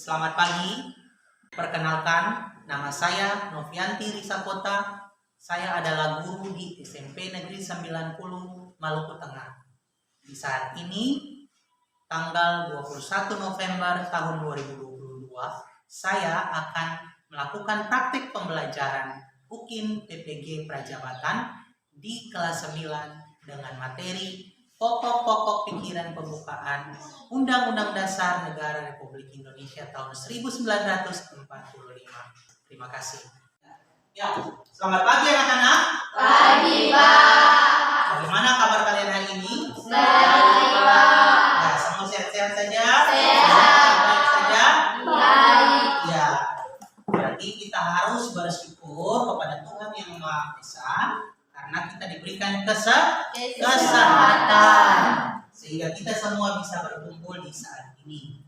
Selamat pagi. Perkenalkan, nama saya Novianti Risakota. Saya adalah guru di SMP Negeri 90 Maluku Tengah. Di saat ini, tanggal 21 November tahun 2022, saya akan melakukan praktik pembelajaran UKIM PPG Prajabatan di kelas 9 dengan materi pokok-pokok pikiran pembukaan Undang-Undang Dasar Negara Republik Indonesia tahun 1945. Terima kasih. Ya, selamat pagi anak-anak. Pagi, Pak. Bagaimana kabar kalian hari ini? Baik, Pak. Ya, semua sehat-sehat saja? Sehat. Baik saja? Baik. Ya, berarti kita harus bersyukur kepada Tuhan Yang Maha Esa karena kita diberikan kesehatan sehingga kita semua bisa berkumpul di saat ini.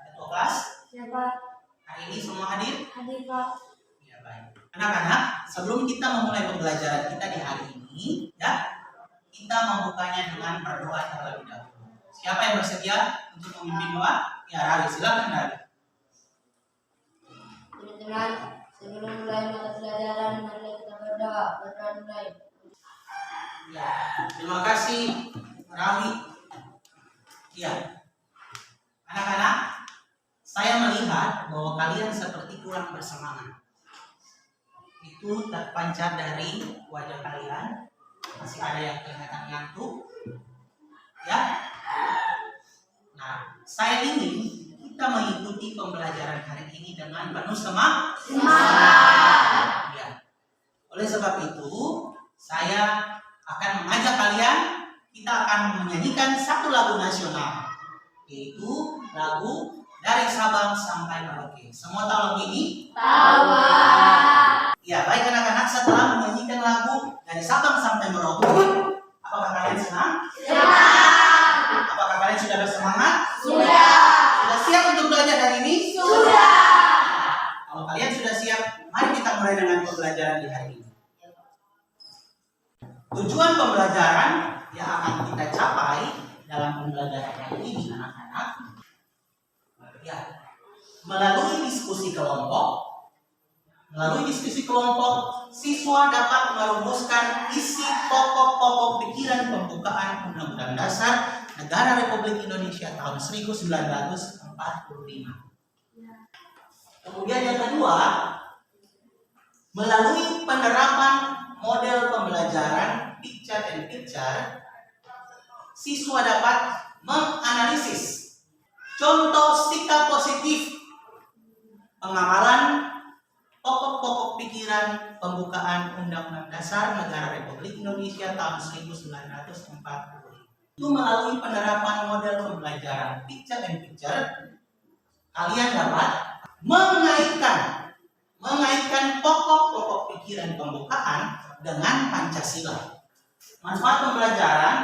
Ketua kelas, Ya, Pak. hari ini semua hadir? Hadir, Pak. Ya, baik. Anak-anak, sebelum kita memulai pembelajaran kita di hari ini, ya, kita membukanya dengan berdoa terlebih dahulu. Siapa yang bersedia untuk memimpin doa? Ya, Rawi, silakan Rawi. Teman-teman, sebelum mulai mata pelajaran, mari kita berdoa. Berdoa mulai. Ya, terima kasih Rawi. Ya, anak-anak, saya melihat bahwa kalian seperti kurang bersemangat. Itu terpancar dari wajah kalian. Masih ada yang kelihatan ngantuk. Ya. Nah, saya ingin kita mengikuti pembelajaran hari ini dengan penuh semangat. Ya. Oleh sebab itu, saya akan mengajak kalian, kita akan menyanyikan satu lagu nasional, yaitu lagu Dari Sabang Sampai Merauke. Semua tahu lagu ini? Tahu, Pak. Ya, baik anak-anak, setelah menyanyikan lagu Dari Sabang Sampai Merauke, apakah kalian senang? Senang. Apakah kalian sudah bersemangat? Sudah. Sudah siap untuk belajar hari ini? Sudah. Kalau kalian sudah siap, mari kita mulai dengan pembelajaran di hari ini. Tujuan pembelajaran yang akan kita capai dalam pembelajaran hari ini, anak-anak, ya, melalui diskusi kelompok, siswa dapat merumuskan isi pokok-pokok pikiran pembukaan Undang-Undang Dasar Negara Republik Indonesia tahun 1945. Kemudian yang kedua, melalui penerapan model pembelajaran picture and picture, siswa dapat menganalisis contoh sikap positif pengamalan pokok-pokok pikiran pembukaan Undang-Undang Dasar Negara Republik Indonesia tahun 1945. Itu melalui penerapan model pembelajaran picture and picture, kalian dapat mengaitkan pokok-pokok pikiran pembukaan dengan Pancasila. Manfaat pembelajaran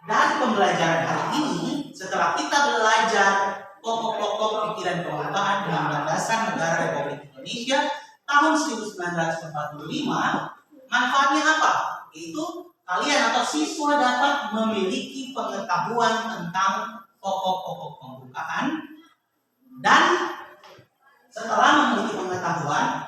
dari pembelajaran hari ini, setelah kita belajar pokok-pokok pikiran pembukaan Undang-Undang Dasar Negara Republik Indonesia tahun 1945, manfaatnya apa? Yaitu kalian atau siswa dapat memiliki pengetahuan tentang pokok-pokok pembukaan, dan setelah memiliki pengetahuan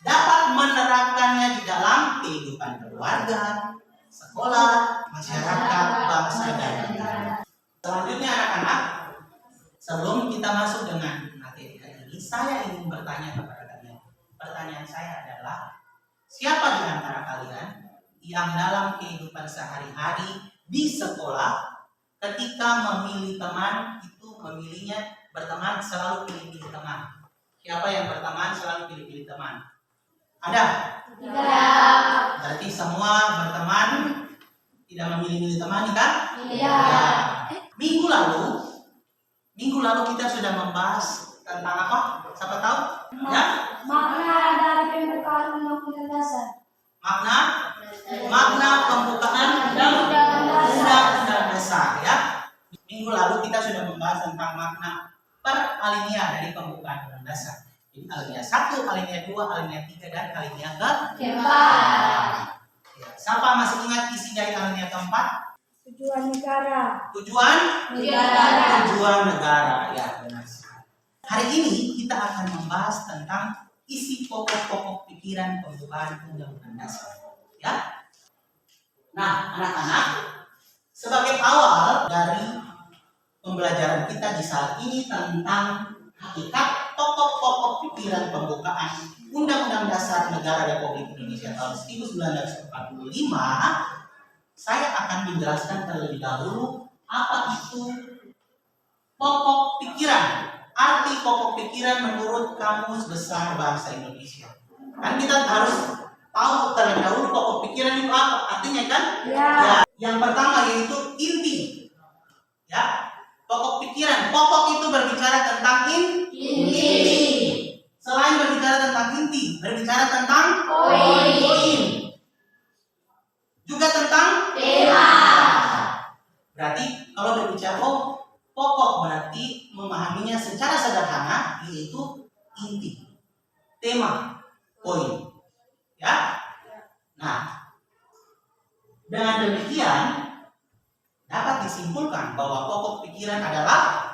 dapat menerapkannya di dalam kehidupan keluarga, sekolah, masyarakat, bangsa, dan negara. Selanjutnya anak-anak, sebelum kita masuk dengan materi hari ini, saya ingin bertanya kepada kalian. Pertanyaan saya adalah, siapa di antara kalian yang dalam kehidupan sehari-hari di sekolah ketika memilih teman itu memilihnya berteman selalu pilih-pilih teman? Siapa yang berteman selalu pilih-pilih teman? Ada? Tidak. Berarti semua berteman, tidak memilih-milih teman, kan? Iya. Ya. Minggu lalu kita sudah membahas tentang apa? Siapa tahu? Ya? Makna dari pembukaan Undang-Undang Dasar. Makna pembukaan Undang-Undang Dasar, ya. Minggu lalu kita sudah membahas tentang makna per alinea dari pembukaan Undang Dasar. Jadi alinea 1, alinea 2, alinea 3, dan alinea keempat. Ya. Siapa masih ingat isi dari alinea keempat? Tujuan negara. Tujuan Negara. negara, ya benar sekali. Hari ini kita akan membahas tentang isi pokok-pokok pikiran pembukaan Undang-Undang Dasar. Ya. Nah, anak-anak, sebagai awal dari pembelajaran kita di saat ini tentang hakikat pokok-pokok pikiran pembukaan Undang-Undang Dasar Negara Republik Indonesia tahun 1945, saya akan menjelaskan terlebih dahulu apa itu pokok pikiran. Arti pokok pikiran menurut Kamus Besar Bahasa Indonesia. Kan kita harus tahu terlebih dahulu pokok pikiran itu apa. Artinya kan? Ya. Yang pertama yaitu inti. Ya. Pokok pikiran. Pokok itu berbicara tentang inti. Selain berbicara tentang inti, berbicara tentang poin. Juga tentang tema. Berarti kalau berbicara pokok berarti memahaminya secara sederhana yaitu inti, tema, poin. Ya. Nah, dengan demikian dapat disimpulkan bahwa pokok pikiran adalah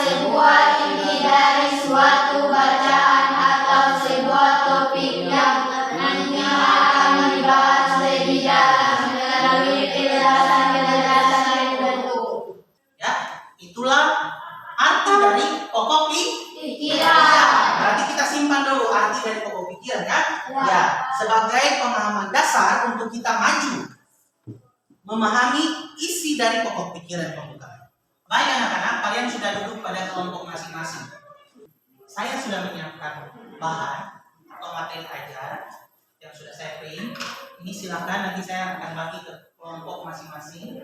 sebuah inti dari suatu bacaan atau sebuah topik yang nantinya akan dibahas lebih dalam melalui penjelasan tertentu. ya, itulah arti dari pokok Pikiran. Berarti kita simpan dulu arti dari pokok pikiran kan? Ya, sebagai pemahaman dasar untuk kita maju memahami isi dari pokok pikiran pembukaan. Baik anak-anak, kalian sudah duduk pada kelompok masing-masing. Saya sudah menyiapkan bahan atau materi ajar yang sudah saya print. Ini silakan nanti saya akan bagi ke kelompok masing-masing.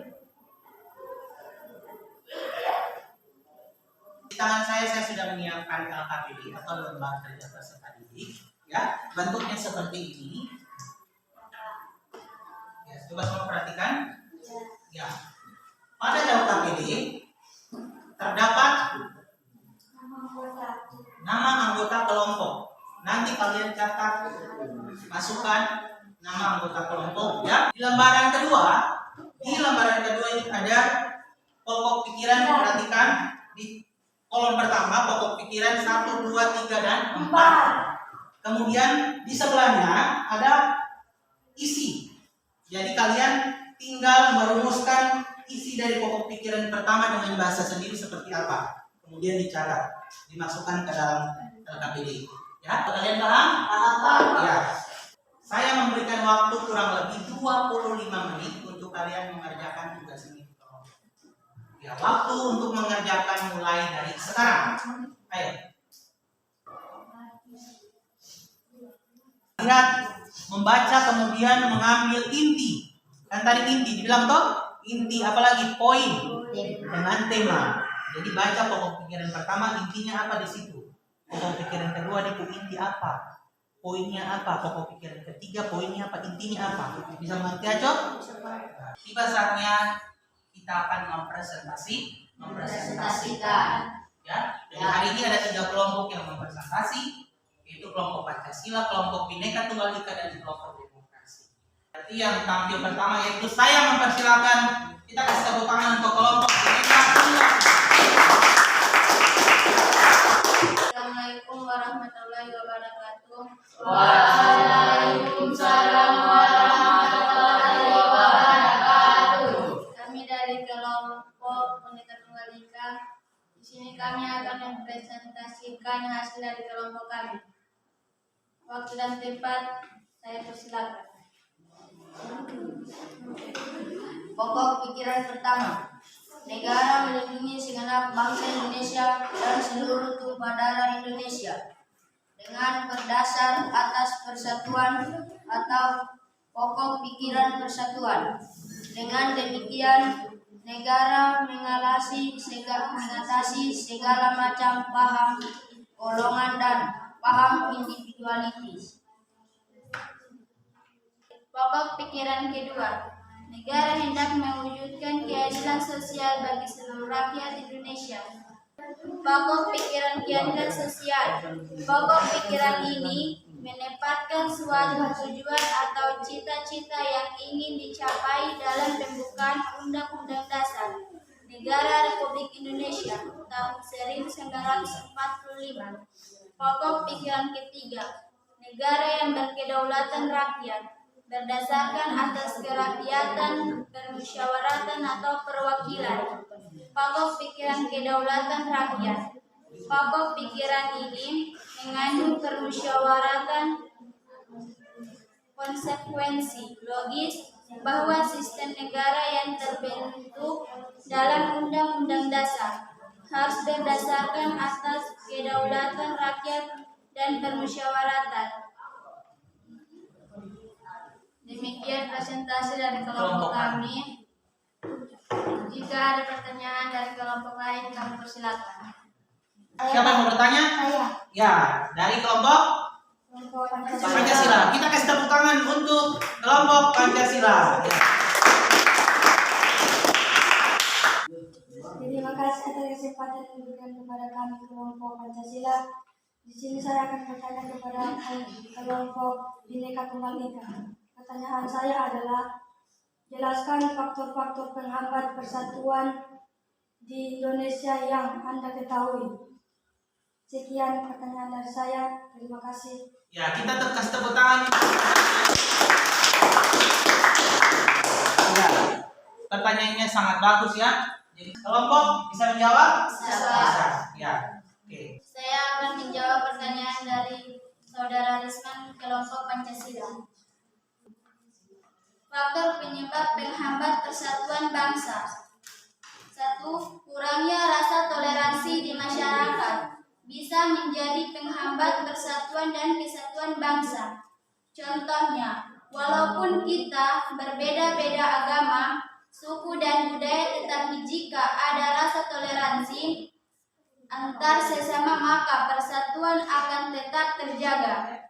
Di tangan saya sudah menyiapkan LKPD atau lembar kerja peserta didik. Ya, bentuknya seperti ini. Ya, coba semua perhatikan. Ya, pada LKPD terdapat nama anggota kelompok. Nanti kalian catat, masukkan nama anggota kelompok. Ya, di lembaran kedua ini ada pokok pikiran. Perhatikan di kolom pertama pokok pikiran 1, 2, 3 dan 4. Kemudian di sebelahnya ada isi. Jadi kalian tinggal merumuskan isi dari pokok pikiran pertama dengan bahasa sendiri seperti apa. Kemudian dicatat, dimasukkan ke dalam LKPD. Ya, kalian paham? Paham. Ya. Saya memberikan waktu kurang lebih 25 menit untuk kalian mengerjakan tugas ini. Ya, waktu untuk mengerjakan mulai dari sekarang. Ayo. Lihat, membaca kemudian mengambil inti. Kan tadi inti dibilang toh? Inti apalagi poin dengan tema. Jadi baca pokok pikiran pertama, intinya apa di situ. Pokok pikiran kedua itu inti apa? Poinnya apa? Pokok pikiran ketiga poinnya apa? Intinya apa? Bisa mengerti aja? Tiba saatnya kita akan mempresentasikan. Ya. Jadi hari ini ada 3 kelompok yang mempresentasi, yaitu kelompok Pancasila, kelompok Bhinneka Tunggal Ika dan kelompok Demokrasi. Berarti yang tampil pertama yaitu saya mempersilakan, kita kasih tepuk tangan untuk kelompok Bhinneka Tunggal Ika. Assalamualaikum warahmatullahi wabarakatuh. Waalaikumsalam warahmatullahi wabarakatuh. Kami dari kelompok Bhinneka Tunggal Ika. Di sini kami akan mempresentasikan hasil dari kelompok kami. Waktu dan tempat saya persilakan. Pokok pikiran pertama. Negara melindungi segenap bangsa Indonesia dan seluruh tumpah darah Indonesia dengan berdasar atas persatuan atau pokok pikiran persatuan. Dengan demikian, negara mengatasi segala macam paham golongan dan paham individualitas. Pokok pikiran kedua. Negara hendak mewujudkan keadilan sosial bagi seluruh rakyat Indonesia. Pokok pikiran keadilan sosial. Pokok pikiran ini menempatkan suatu tujuan atau cita-cita yang ingin dicapai dalam pembukaan Undang-Undang Dasar Negara Republik Indonesia tahun 1945. Pokok pikiran ketiga, negara yang berkedaulatan rakyat berdasarkan atas kerakyatan, permusyawaratan atau perwakilan. Pokok pikiran kedaulatan rakyat. Pokok pikiran ini mengandung permusyawaratan, konsekuensi logis bahwa sistem negara yang terbentuk dalam Undang-Undang Dasar harus berdasarkan atas kedaulatan rakyat dan permusyawaratan. Demikian presentasi dari kelompok kami. Jika ada pertanyaan dari kelompok lain, kami persilakan. Siapa yang mau bertanya? Saya. Ya, dari kelompok Pancasila. Kita kasih tepuk tangan untuk kelompok Pancasila. Ya. Terima kasih atas kesempatan yang diberikan kepada kami kelompok Pancasila. Di sini saya akan bertanya kepada kelompok Bhinneka Tunggal Ika. Pertanyaan saya adalah, jelaskan faktor-faktor penghambat persatuan di Indonesia yang Anda ketahui. Sekian pertanyaan dari saya. Terima kasih. Ya, kita kasih tepuk tangan. Ya, pertanyaannya sangat bagus ya. Jadi kelompok bisa menjawab? Bisa. Ya, oke. Saya akan menjawab pertanyaan dari Saudara Risman kelompok Pancasila. Faktor penyebab penghambat persatuan bangsa. 1. Kurangnya rasa toleransi di masyarakat bisa menjadi penghambat persatuan dan kesatuan bangsa. Contohnya, walaupun kita berbeda-beda agama, suku dan budaya, tetapi jika ada rasa toleransi antar sesama maka persatuan akan tetap terjaga.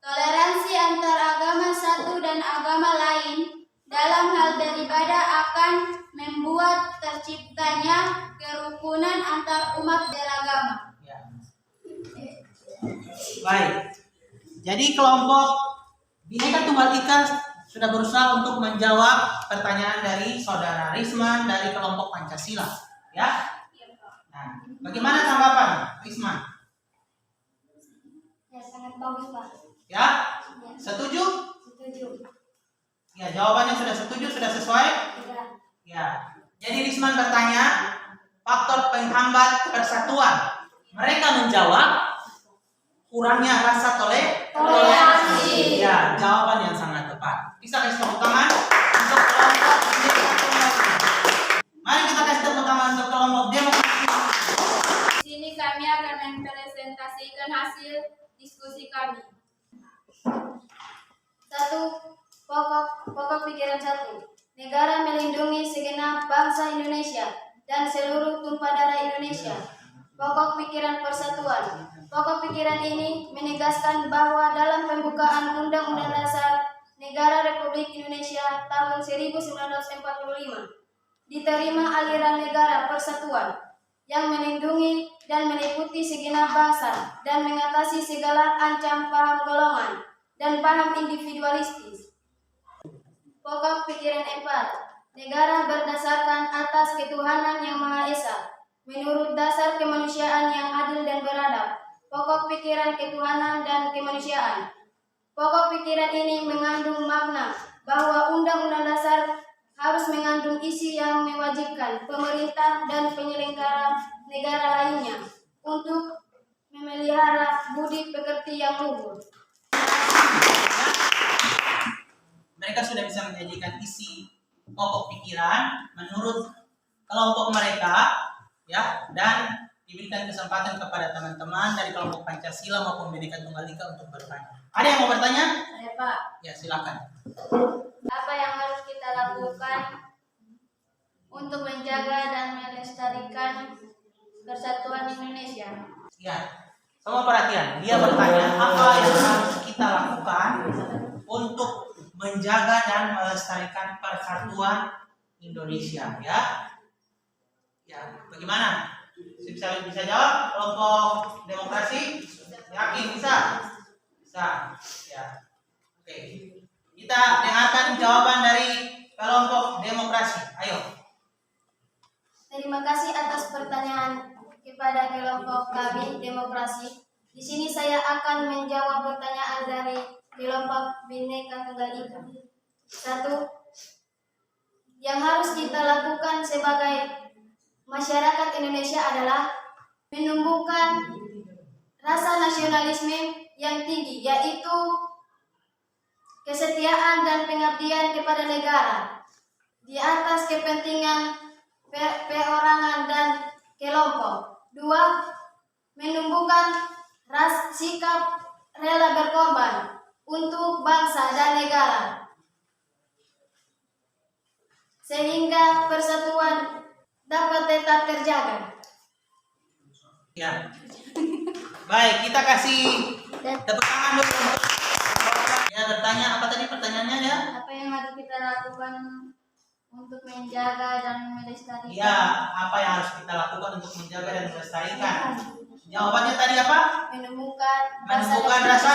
Toleransi antar agama satu dan agama lain dalam hal beribadah akan membuat terciptanya kerukunan antar umat beragama. Ya. Baik. Jadi kelompok Bhinneka Tunggal Ika sudah berusaha untuk menjawab pertanyaan dari Saudara Risman dari kelompok Pancasila. Ya. Nah, bagaimana tanggapan Risman? Ya, sangat bagus, Pak. Ya? Setuju? Setuju. Ya, jawabannya sudah setuju, sudah sesuai? Ya. Ya. Jadi Risman bertanya, faktor penghambat persatuan. Mereka menjawab kurangnya rasa toleransi. Ya, jawaban yang sangat tepat. Bisa kasih tepuk tangan untuk kelompok Bhinneka Tunggal Ika. Mari kita kasih tepuk tangan untuk kelompok Demokrasi. Di sini kami akan mempresentasikan hasil diskusi kami. 1. Pokok pikiran 1. Negara melindungi segenap bangsa Indonesia dan seluruh tumpah darah Indonesia. Pokok pikiran persatuan. Pokok pikiran ini menegaskan bahwa dalam pembukaan Undang-Undang Dasar Negara Republik Indonesia tahun 1945 diterima aliran negara persatuan yang melindungi dan meliputi segenap bangsa dan mengatasi segala ancam paham golongan dan paham individualistis. Pokok pikiran 4. Negara berdasarkan atas ketuhanan yang Maha Esa menurut dasar kemanusiaan yang adil dan beradab. Pokok pikiran ketuhanan dan kemanusiaan. Pokok pikiran ini mengandung makna bahwa Undang-Undang Dasar harus mengandung isi yang mewajibkan pemerintah dan penyelenggara negara lainnya untuk memelihara budi pekerti yang luhur. Mereka sudah bisa menyajikan isi pokok pikiran menurut kelompok mereka, ya, dan diberikan kesempatan kepada teman-teman dari kelompok Pancasila maupun Bhinneka Tunggal Ika untuk bertanya. Ada yang mau bertanya? Saya Pak, Ya, silakan. apa yang harus kita lakukan untuk menjaga dan melestarikan persatuan Indonesia? Ya, semua perhatian. Dia bertanya apa yang harus kita lakukan untuk menjaga dan melestarikan persatuan Indonesia. Ya, ya. Bagaimana? Bisa jawab kelompok Demokrasi? Yakin bisa? Bisa. Ya. Oke. Kita dengarkan jawaban dari kelompok Demokrasi. Ayo. Terima Terima kasih atas pertanyaan kepada kelompok kami demokrasi. Di sini saya akan menjawab pertanyaan dari kelompok Bhinneka Tunggal Ika. 1. Yang harus kita lakukan sebagai masyarakat Indonesia adalah menumbuhkan rasa nasionalisme yang tinggi, yaitu kesetiaan dan pengabdian kepada negara di atas kepentingan perorangan dan kelompok. 2. Menumbuhkan sikap rela berkorban untuk bangsa dan negara, sehingga persatuan dapat tetap terjaga. Ya. Baik, kita kasih tepuk tangan dulu. Ya, bertanya apa tadi pertanyaannya ya? Apa yang harus kita lakukan untuk menjaga dan melestarikan? Ya, apa yang harus kita lakukan untuk menjaga dan melestarikan? Jawabannya tadi apa? Menemukan Rasa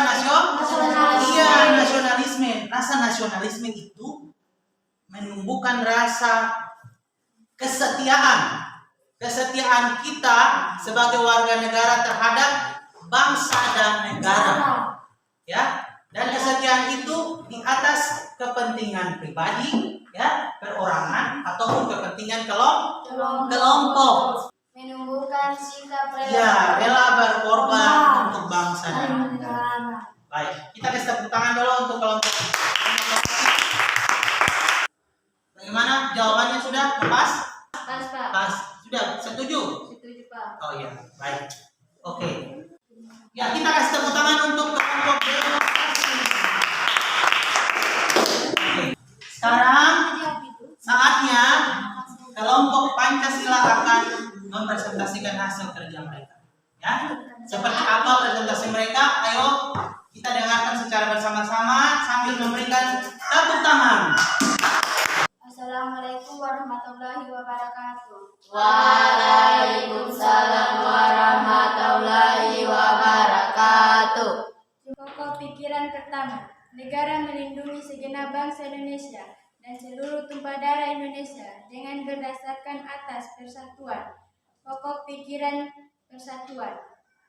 nasionalisme. Iya, nasionalisme. Rasa nasionalisme itu menumbuhkan rasa kesetiaan. Kesetiaan kita sebagai warga negara terhadap bangsa dan negara. Ya, dan kesetiaan itu di atas kepentingan pribadi, ya, perorangan ataupun kepentingan kelompok. Menumbuhkan sikap Ya, rela berkorban untuk bangsa dan negara. Negara. Baik, kita kasih tepuk tangan dulu untuk kelompok. Bagaimana jawabannya sudah lepas? Pas, Pak. Pas. Sudah setuju? Setuju, Pak. Oh iya, baik. Oke. Ya, kita kasih tepuk tangan untuk kelompok demokrasi. Oke. Sekarang saatnya kelompok Pancasila akan mempresentasikan hasil kerja mereka. Ya, seperti apa presentasi mereka? Ayo kita dengarkan secara bersama-sama sambil memberikan tepuk tangan. Assalamualaikum warahmatullahi wabarakatuh. Waalaikumsalam warahmatullahi wabarakatuh. Pokok pikiran pertama, negara melindungi segenap bangsa Indonesia dan seluruh tumpah darah Indonesia dengan berdasarkan atas persatuan. Pokok pikiran persatuan.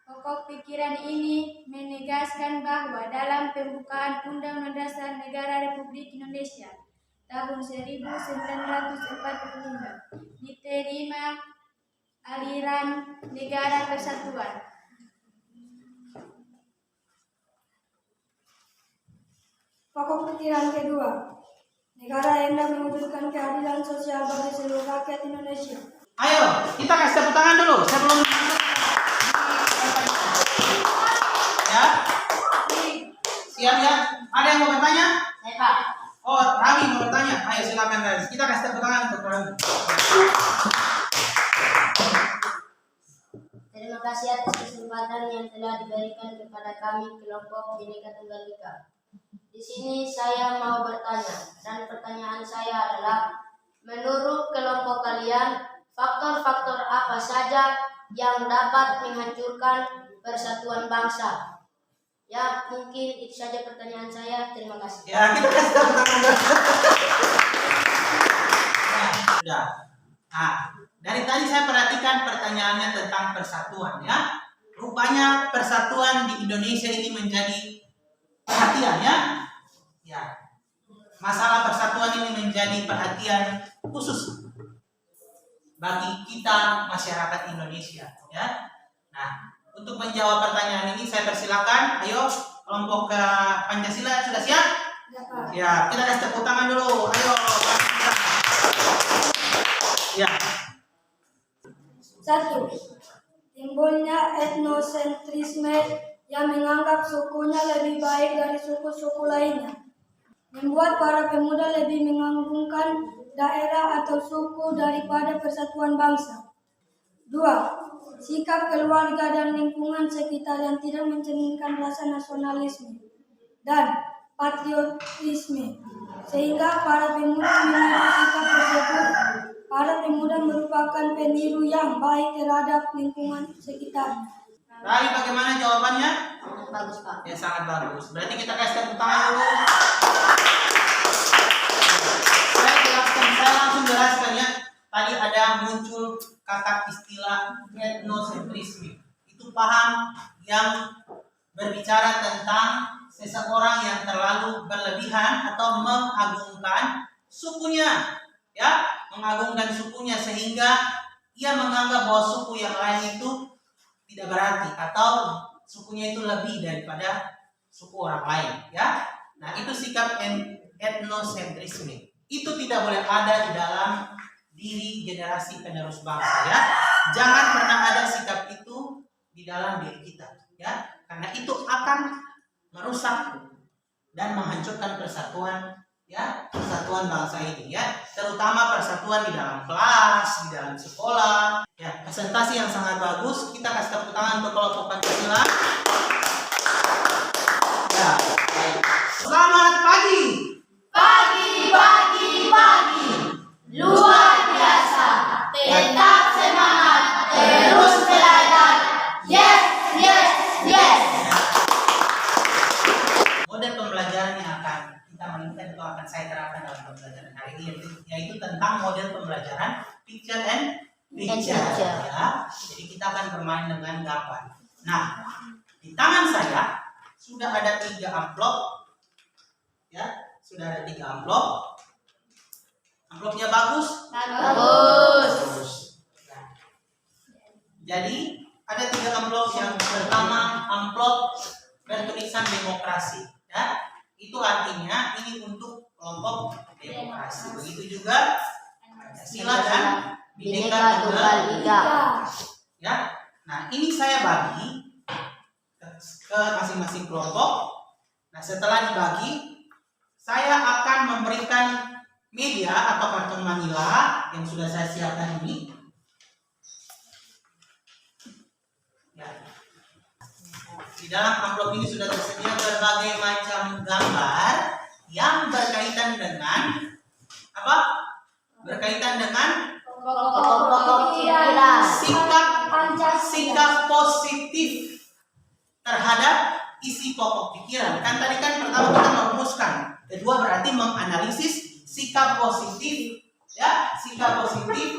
Pokok pikiran ini menegaskan bahwa dalam pembukaan Undang-Undang Dasar Negara Republik Indonesia tahun 1945 diterima aliran negara persatuan. Pokok pikiran kedua, negara hendak mewujudkan keadilan sosial bagi seluruh rakyat Indonesia. Ayo, kita kasih tepuk tangan dulu sebelum ya. Siap ya? Ada yang mau bertanya? Saya, Pak. Oh, Rami mau bertanya. Ayo silakan Rami. Kita kasih tepuk tangan untuk Rami. Terima kasih atas kesempatan yang telah diberikan kepada kami kelompok Bhinneka Tunggal Ika. Di sini saya mau bertanya, dan pertanyaan saya adalah, menurut kelompok kalian, faktor-faktor apa saja yang dapat menghancurkan persatuan bangsa? Ya, mungkin itu saja pertanyaan saya. Terima kasih. Ya, kita kasih tepuk tangan dulu. Nah, sudah. Nah, dari tadi saya perhatikan pertanyaannya tentang persatuan ya. Rupanya persatuan di Indonesia ini menjadi perhatian ya. Ya. Masalah persatuan ini menjadi perhatian khusus bagi kita masyarakat Indonesia ya. Nah, untuk menjawab pertanyaan ini saya persilakan, ayo kelompok Pancasila sudah siap? Ya, Pak. Ya, kita kasih tepuk tangan dulu. Ayo. Ya. 1. Timbulnya etnosentrisme yang menganggap sukunya lebih baik dari suku-suku lainnya, membuat para pemuda lebih mengagungkan daerah atau suku daripada persatuan bangsa. 2. Sikap keluarga dan lingkungan sekitar yang tidak mencerminkan rasa nasionalisme dan patriotisme, sehingga para pemuda meniru sikap tersebut. Para pemuda merupakan peniru yang baik terhadap lingkungan sekitar. Rai, bagaimana jawabannya? Bagus, Pak. Ya, sangat bagus. Berarti kita kasih tepuk tangan dulu. Saya langsung jelaskan ya. Tadi ada muncul kata istilah etnosentrisme. Itu paham yang berbicara tentang seseorang yang terlalu berlebihan atau mengagungkan sukunya, ya, mengagungkan sukunya sehingga ia menganggap bahwa suku yang lain itu tidak berarti atau sukunya itu lebih daripada suku orang lain, ya. Nah, itu sikap etnosentrisme. Itu tidak boleh ada di dalam diri generasi penerus bangsa, ya. Jangan pernah ada sikap itu di dalam diri kita, ya. Karena itu akan merusak dan menghancurkan persatuan, ya, persatuan bangsa ini, ya, terutama persatuan di dalam kelas, di dalam sekolah, ya. Presentasi yang sangat bagus. Kita kasih tepuk tangan untuk kelompok Pancasila. Ya, baik. Selamat pagi. Pagi. Luar biasa. Tetap semangat. Terus belajar. Yes. Model pembelajaran yang akan kita mainkan atau akan saya terapkan dalam pembelajaran hari ini yaitu tentang model pembelajaran picture and picture. Ya. Jadi kita akan bermain dengan gambar. Nah, di tangan saya sudah ada 3 amplop, ya, sudah ada 3 amplop. Amplopnya bagus? Bagus. Ya. Jadi ada 3 amplop. Yang pertama amplop bertulisan demokrasi, ya. Itu artinya ini untuk kelompok demokrasi. Begitu juga Pancasila dan Bhinneka Tunggal Ika. Ya. Nah, ini saya bagi ke masing-masing kelompok. Nah, setelah dibagi, saya akan memberikan media atau karton manila yang sudah saya siapkan ini. Ya. Di dalam amplop ini sudah tersedia berbagai macam gambar yang berkaitan dengan apa? Berkaitan dengan Pokok pikiran. sikap positif terhadap isi pokok pikiran. Kan tadi kan pertama kita merumuskan, kedua berarti menganalisis sikap positif, ya, sikap positif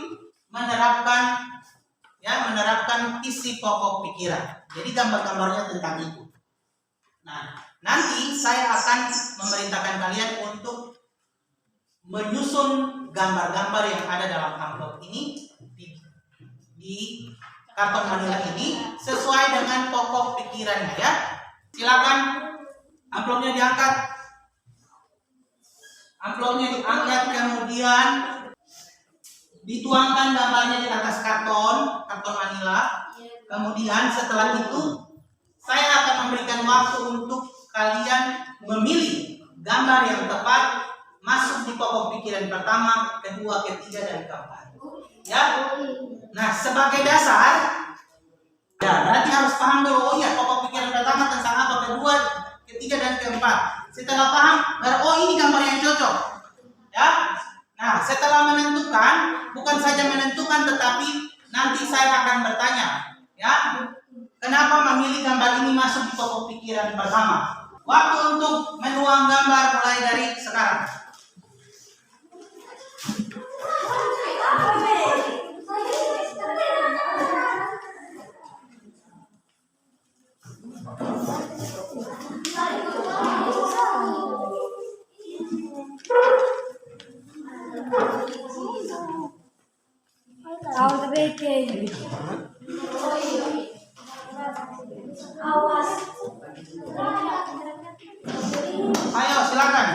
menerapkan isi pokok pikiran. Jadi gambar-gambarnya tentang itu. Nah, nanti saya akan memerintahkan kalian untuk menyusun gambar-gambar yang ada dalam amplop ini di karton manila ini sesuai dengan pokok pikirannya, ya. Silakan amplopnya diangkat. Amplopnya diangkat, kemudian dituangkan gambarnya di atas karton manila. Kemudian setelah itu saya akan memberikan waktu untuk kalian memilih gambar yang tepat masuk di pokok pikiran pertama, kedua, ketiga, dan keempat. Ya. Nah, sebagai dasar, ya berarti harus paham dulu. Oh iya, pokok pikiran pertama tentang apa, kedua, ketiga, dan keempat. Setelah paham, baru oh ini gambar yang cocok. Ya. Nah, setelah menentukan, bukan saja menentukan, tetapi nanti saya akan bertanya, ya, kenapa memilih gambar ini masuk di pokok pikiran pertama? Waktu untuk menuang gambar mulai dari sekarang. Tahu terbaik. Awas. Ayo silakan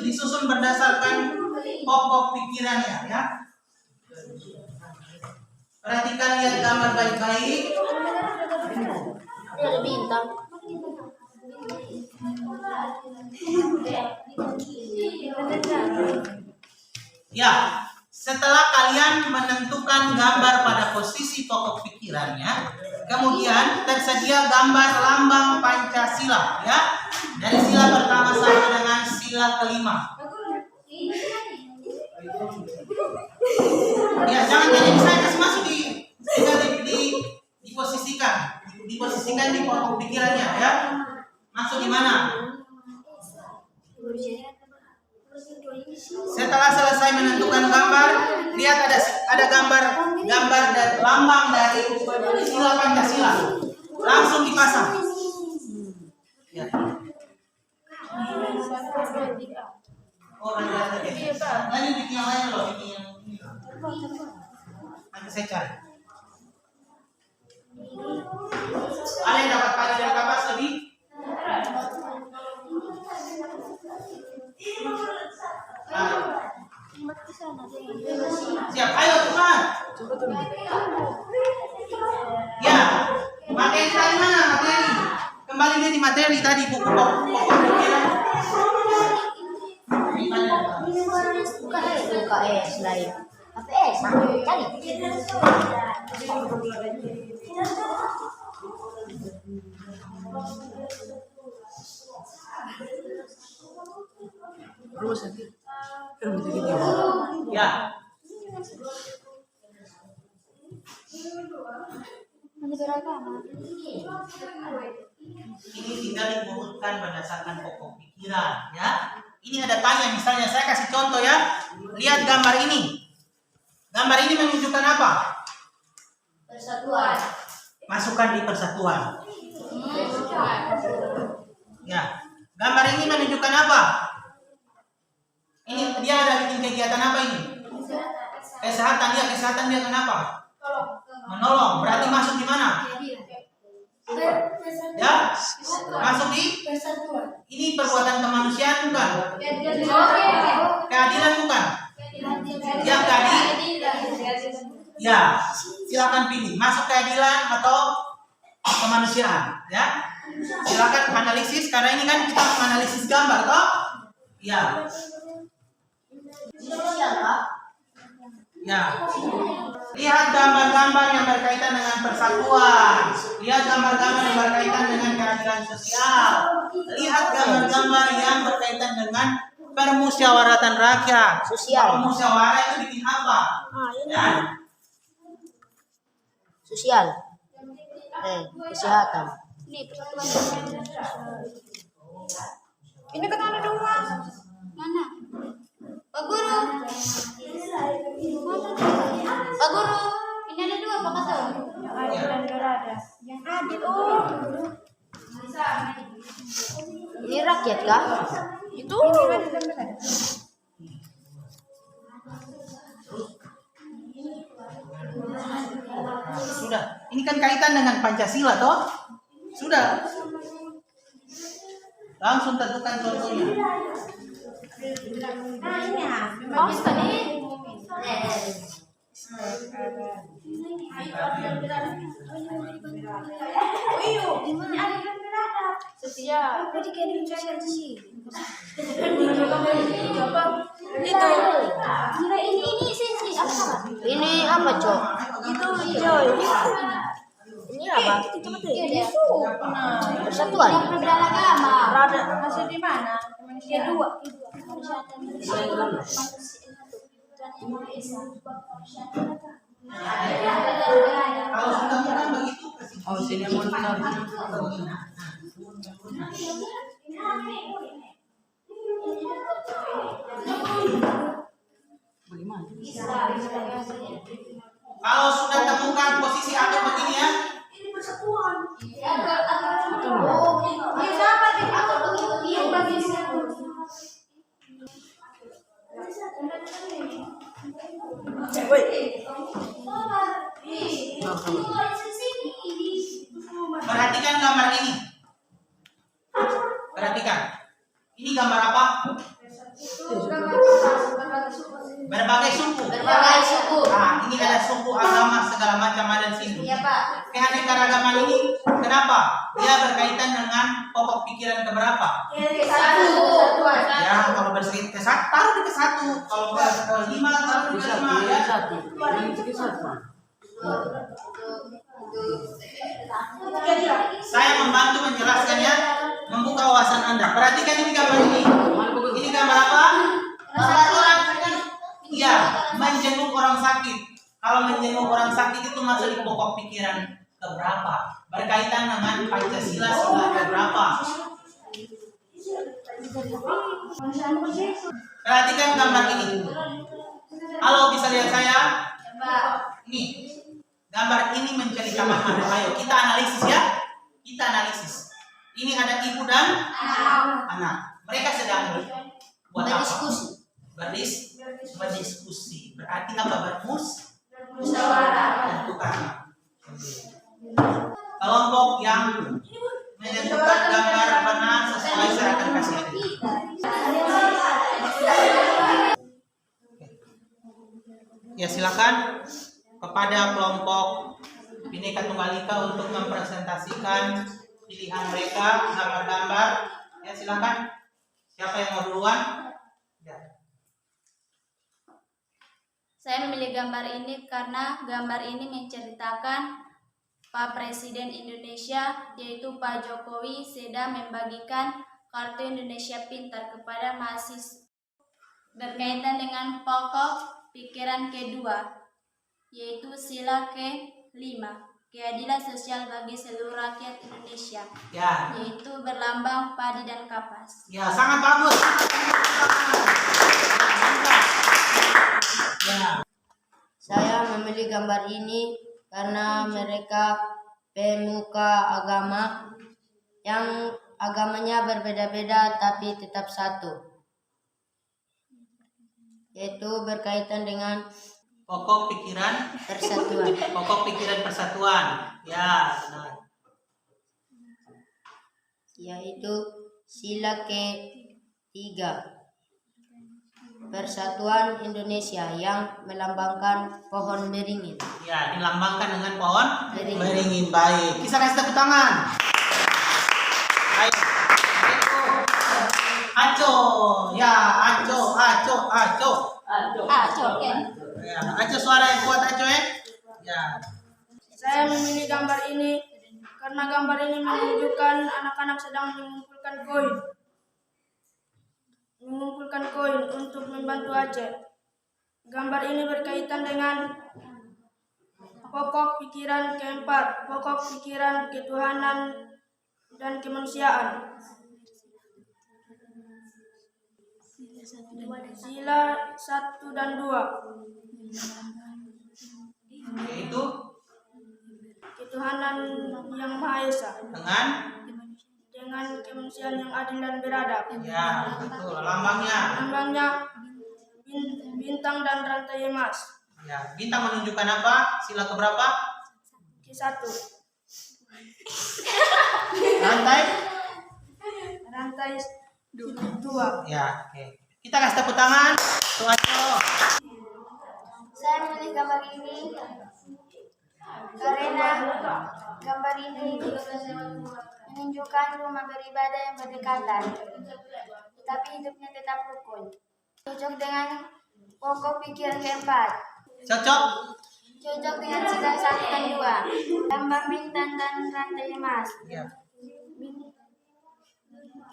disusun berdasarkan pokok pikirannya, ya. Perhatikan, lihat gambar baik-baik. Ini ada bintang. Ya, setelah kalian menentukan gambar pada posisi pokok pikirannya, kemudian tersedia gambar lambang Pancasila, ya, dari sila pertama sampai dengan sila kelima. Ya, jangan jadi saya kasih masuk diposisikan di pokok pikirannya, ya. Masuk di mana? Setelah selesai menentukan gambar, lihat ada gambar dan lambang dari sila Pancasila. Langsung dipasang. Ya. Oh, ada. Lanjut bikin yang lain loh, bikin yang ini. Nanti saya cari. Ada yang dapat pagi dari kapas lebih? Siap, ayo teman. Ya, materi tadi mana materi? Kembali dia di materi tadi buku pokok pikiran. UKS lain. APS, cari. Ya. Ini tinggal diurutkan berdasarkan pokok pikiran, ya. Ini ada tanya, misalnya saya kasih contoh ya. Lihat gambar ini. Gambar ini menunjukkan apa? Persatuan. Masukkan di persatuan. Ya. Gambar ini menunjukkan apa? Ini dia ada bikin kegiatan apa ini? Kesehatan dia kenapa? Menolong. Berarti masuk di mana? Ya, masuk di Persatuan. ini perbuatan kemanusiaan bukan? Keadilan bukan? Yang tadi? Ya, silakan pilih. Masuk keadilan atau kemanusiaan? Ya, silakan analisis karena ini kan kita menganalisis gambar, toh? Ya. Ya. Lihat gambar-gambar yang berkaitan dengan persatuan. Lihat gambar-gambar yang berkaitan dengan keadilan sosial. Lihat gambar-gambar yang berkaitan dengan permusyawaratan rakyat. Sosial. Musyawarah itu bikin apa? Ya. Sosial. Kesehatan. Ini kan ada dua. Mana? Pak Guru. Pak Guru, ini ada dua Pak Kato. Yang adil. Oh. Ini rakyat kah? Itu. Sudah. Ini kan kaitan dengan Pancasila, toh? Sudah. Langsung tentukan contohnya. Oh, tadi. Setia. Ini apa, Cok? Itu Joy. Ini apa? Persatuan. Yang perbedaan agama. Rada masih di mana? Kedua. Kalau sudah bukan begitu, Oh, sini mau bagaimana? kalau sudah temukan posisi atom begini ya, perhatikan gambar ini. Perhatikan. Ini gambar apa? Berbagai suku. Berbagai suku. Nah, ini ada suku, agama, segala macam ada di sini. Iya, Pak. Keanekaragaman ini kenapa? Dia berkaitan dengan pokok pikiran keberapa? Ya, kalau bersih ke satu, taruh di ke satu. Kalau ke lima, taruh di ke lima. Ya. Saya membantu menjelaskannya, membuka wawasan Anda. Perhatikan ini gambar ini. Ini gambar apa? Iya, menjenguk orang sakit. Kalau menjenguk orang sakit itu masuk di pokok pikiran keberapa? Berkaitan dengan Pancasila sila keberapa? Perhatikan gambar ini. Halo, bisa lihat saya? Ini. Gambar ini menceritakan apa? Ayo kita analisis ya. Kita analisis. Ini ada ibu dan anak. Mereka sedang buat apa? Berdiskusi. Berarti apa? Bertukar. Kelompok yang menentukan gambar mana sesuai saya akan kasih ini. Ya, silakan kepada kelompok Bhinneka Tunggal Ika untuk mempresentasikan pilihan mereka gambar-gambar. Ya, silakan. Siapa yang mau duluan? Ya. Saya memilih gambar ini karena gambar ini menceritakan Pak Presiden Indonesia, yaitu Pak Jokowi, sedang membagikan kartu Indonesia Pintar kepada mahasiswa berkaitan dengan pokok pikiran kedua, yaitu sila ke-5, keadilan sosial bagi seluruh rakyat Indonesia, Ya. yaitu berlambang padi dan kapas. Ya, sangat bagus. Ya. Saya memilih gambar ini karena mereka pemuka agama yang agamanya berbeda-beda tapi tetap satu, yaitu berkaitan dengan Pokok pikiran persatuan. Ya, benar. yaitu sila ke-3, Persatuan Indonesia yang melambangkan pohon beringin. Ya, dilambangkan dengan pohon Beringin. beringin. Baik. Kita kasih tepuk tangan. Ayo. Aco. Ya, aco. Oke. Ya, aco suara yang kuat aco ya. Ya. Saya memilih gambar ini karena gambar ini menunjukkan anak-anak sedang mengumpulkan koin untuk membantu Aceh. Gambar ini berkaitan dengan pokok pikiran keempat, pokok pikiran ketuhanan dan kemanusiaan. Sila 1 dan 2. Yaitu Ketuhanan yang Maha Esa dengan kemanusiaan yang adil dan beradab. ya, betul. Lambangnya. Bintang dan rantai emas. Ya, bintang menunjukkan apa? Sila keberapa? Ke-1. Rantai 2. Ya, oke. Kita kasih tepuk tangan. Tuh aco. Saya memilih gambar ini karena gambar ini menunjukkan rumah beribadah yang berdekatan, tapi hidupnya tetap rukun. Cocok dengan pokok pikiran keempat. Cocok? Cocok dengan sila 1 dan 2. Lambang bintang dan rantai emas. Ya.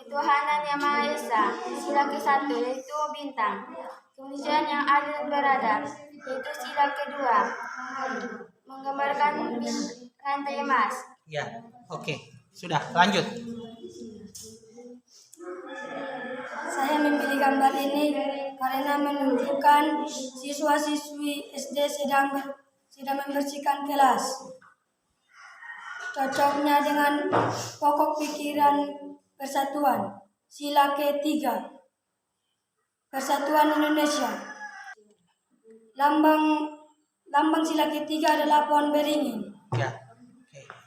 Ketuhanan yang Maha Esa. Sila ke-1 yaitu bintang. Kemanusiaan yang adil dan beradab, yaitu sila ke-2. Menggambarkan rantai emas. Ya. Oke. Sudah, lanjut. Saya memilih gambar ini karena menunjukkan siswa-siswi SD sedang membersihkan kelas. Cocoknya dengan pokok pikiran persatuan, sila ke-3, Persatuan Indonesia. Lambang sila ke-3 adalah pohon beringin. Ya.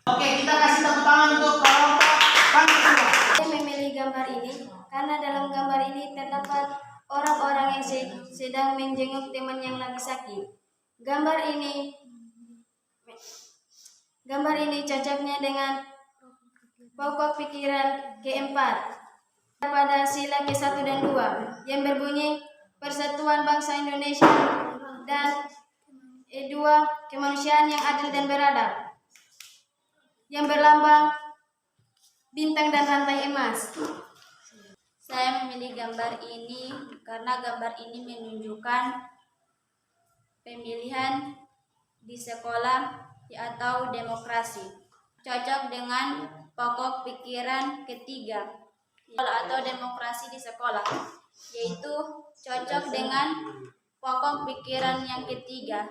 Oke, kita kasih tepuk tangan untuk kelompok Pancasila. Saya memilih gambar ini karena dalam gambar ini terdapat orang-orang yang sedang menjenguk teman yang lagi sakit. Gambar ini cocoknya dengan pokok pikiran keempat pada sila ke-1 dan 2 yang berbunyi Persatuan Bangsa Indonesia dan E2 kemanusiaan yang adil dan beradab yang berlambang bintang dan rantai emas. Saya memilih gambar ini karena gambar ini menunjukkan pemilihan di sekolah atau demokrasi. Cocok dengan pokok pikiran ketiga, atau demokrasi di sekolah, yaitu cocok dengan pokok pikiran yang ketiga,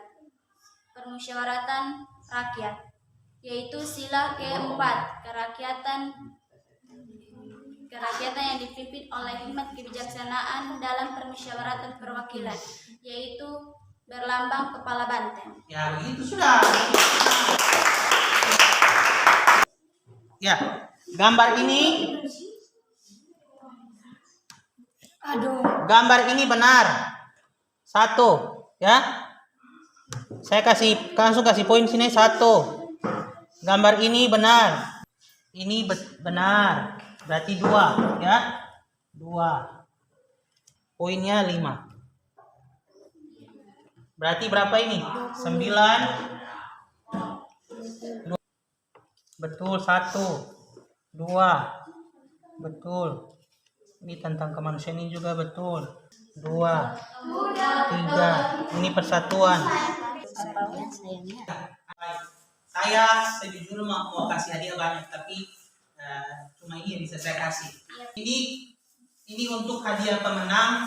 permusyawaratan rakyat, yaitu sila keempat, kerakyatan yang dipimpin oleh hikmat kebijaksanaan dalam permusyawaratan perwakilan, yaitu berlambang kepala banteng. Ya, begitu sudah. Ya, gambar ini benar. 1, ya. Saya langsung kasih poin sini 1. Gambar ini benar. Ini benar. Berarti 2, ya. 2. Poinnya 5. Berarti berapa ini? 9. Betul. 1, 2. Betul. Ini tentang kemanusiaan ini juga betul. 2, 3. Ini persatuan. Saya sejujurnya mau kasih hadiah banyak, tapi cuma ini yang bisa saya kasih. Ini untuk hadiah pemenang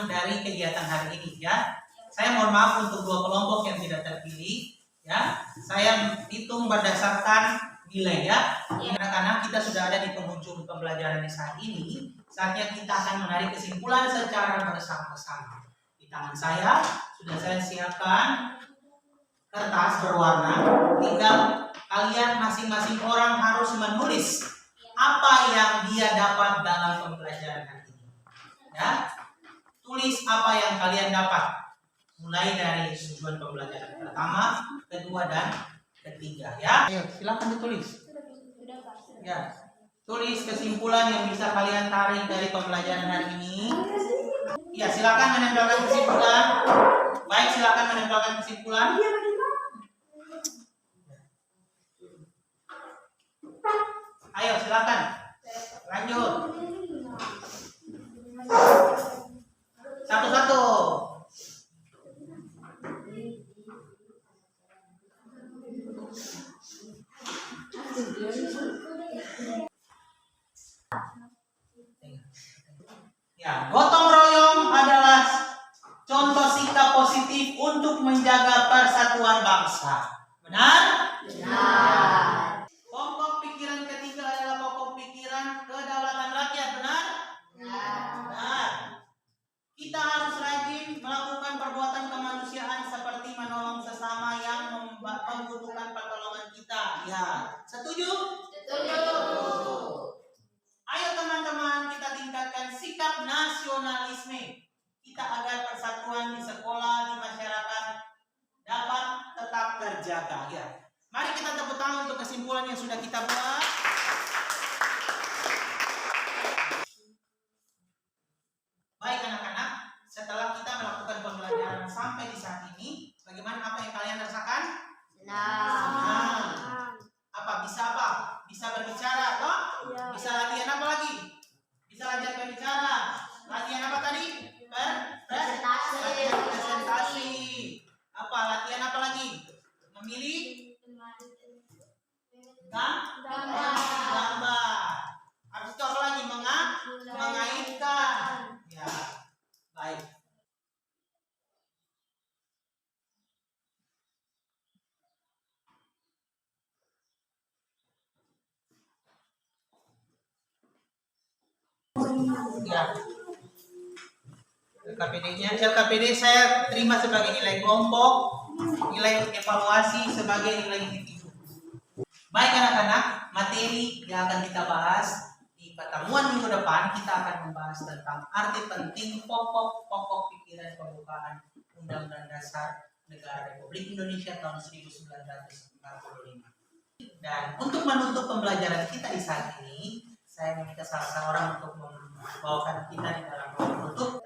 dari kegiatan hari ini, ya. Saya mohon maaf untuk 2 kelompok yang tidak terpilih, ya. Saya hitung berdasarkan nilai, ya. Karena kita sudah ada di penghujung pembelajaran di saat ini, saatnya kita akan menarik kesimpulan secara bersama-sama. Di tangan saya sudah saya siapkan kertas berwarna. Tinggal kalian masing-masing orang harus menulis apa yang dia dapat dalam pembelajaran hari ini, ya. Tulis apa yang kalian dapat, mulai dari tujuan pembelajaran pertama, kedua, dan ketiga, ya. Ayo, silakan ditulis. Ya, tulis kesimpulan yang bisa kalian tarik dari pembelajaran hari ini. Ya, silakan menempelkan kesimpulan. Baik, silakan menempelkan kesimpulan. Ayo, silakan. Lanjut. Satu-satu. Ya, gotong royong adalah contoh sikap positif untuk menjaga persatuan bangsa. Benar? Benar. Pokok pikiran ketiga adalah pokok pikiran kedaulatan rakyat. Benar? Benar. Kita harus rajin melakukan perbuatan kemanusiaan seperti menolong sesama yang membutuhkan pertolongan kita. Ya, setuju? Setuju. Ayo teman-teman, kita tingkatkan sikap nasionalisme kita agar persatuan di sekolah, di masyarakat dapat tetap terjaga. Ya, mari kita tepuk tangan untuk kesimpulan yang sudah kita buat. Baik anak-anak, setelah kita melakukan pembelajaran sampai di saat ini, bagaimana apa yang kalian rasakan? Senang. Apa? Bisa berbicara, toh? Bisa latihan apa lagi? Bisa latihan berbicara. Latihan apa tadi? Presentasi. Latihan presentasi. Apa? Latihan apa lagi? Memilih gambar. Habis itu apa lagi? Mengaitkan. Ya, baik. Ya. LKPD saya terima sebagai nilai kelompok, nilai evaluasi sebagai nilai individu. Baik anak-anak, materi yang akan kita bahas di pertemuan minggu depan, kita akan membahas tentang arti penting pokok-pokok pikiran pembukaan Undang-Undang Dasar Negara Republik Indonesia tahun 1945. Dan untuk menutup pembelajaran kita di saat ini, saya meminta salah seorang untuk membawakan kita di dalam penutup.